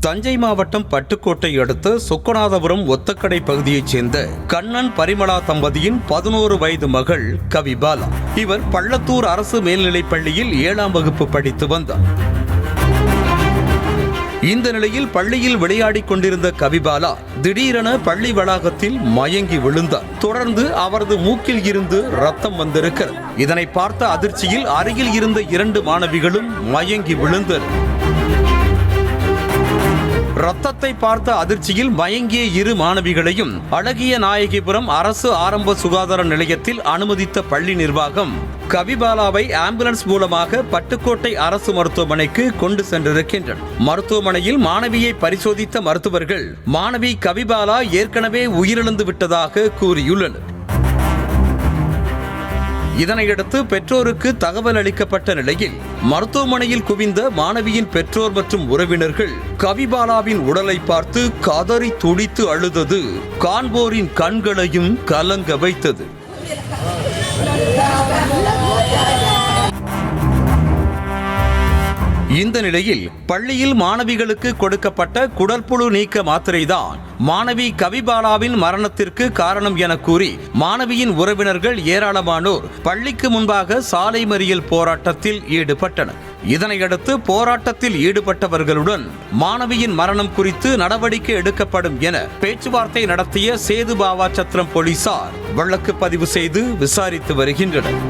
தஞ்சை மாவட்டம் பட்டுக்கோட்டை அடுத்த சொக்கநாதபுரம் ஒத்தக்கடை பகுதியைச் சேர்ந்த கண்ணன் பரிமளா தம்பதியின் 11 வயது மகள் கவிபாலா. இவர் பள்ளத்தூர் அரசு மேல்நிலைப் பள்ளியில் 7ஆம் வகுப்பு படித்து வந்தார். இந்த நிலையில் பள்ளியில் விளையாடிக் கொண்டிருந்த கவிபாலா திடீரென பள்ளி வளாகத்தில் மயங்கி விழுந்தார். தொடர்ந்து அவரது மூக்கில் இருந்து ரத்தம் வந்திருக்கிறது. இதனை பார்த்த அதிர்ச்சியில் அருகில் இருந்த 2 மாணவிகளும் மயங்கி விழுந்தனர். ரத்தத்தை பார்த்த அதிர்ச்சியில் மயங்கிய 2 மாணவிகளையும் அழகிய நாயகிபுரம் அரசு ஆரம்ப சுகாதார நிலையத்தில் அனுமதித்த பள்ளி நிர்வாகம் கவிபாலாவை ஆம்புலன்ஸ் மூலமாக பட்டுக்கோட்டை அரசு மருத்துவமனைக்கு கொண்டு சென்றிருக்கின்றனர். மருத்துவமனையில் மாணவியை பரிசோதித்த மருத்துவர்கள் மாணவி கவிபாலா ஏற்கனவே உயிரிழந்து விட்டதாக கூறியுள்ளனர். இதனையடுத்து பெற்றோருக்கு தகவல் அளிக்கப்பட்ட நிலையில் மருத்துவமனையில் குவிந்த மாணவியின் பெற்றோர் மற்றும் உறவினர்கள் கவிபாலாவின் உடலை பார்த்து கதறி துடித்து அழுதது காண்போரின் கண்களையும் கலங்க வைத்தது. இந்த நிலையில் பள்ளியில் மாணவிகளுக்கு கொடுக்கப்பட்ட குடற்புழு நீக்க மாத்திரைதான் மாணவி கவிபாலாவின் மரணத்திற்கு காரணம் என கூறி மாணவியின் உறவினர்கள் ஏராளமானோர் பள்ளிக்கு முன்பாக சாலை மறியல் போராட்டத்தில் ஈடுபட்டனர். இதனையடுத்து போராட்டத்தில் ஈடுபட்டவர்களுடன் மாணவியின் மரணம் குறித்து நடவடிக்கை எடுக்கப்படும் என பேச்சுவார்த்தை நடத்திய சேதுபாவா சத்திரம் போலீசார் வழக்கு பதிவு செய்து விசாரித்து வருகின்றனர்.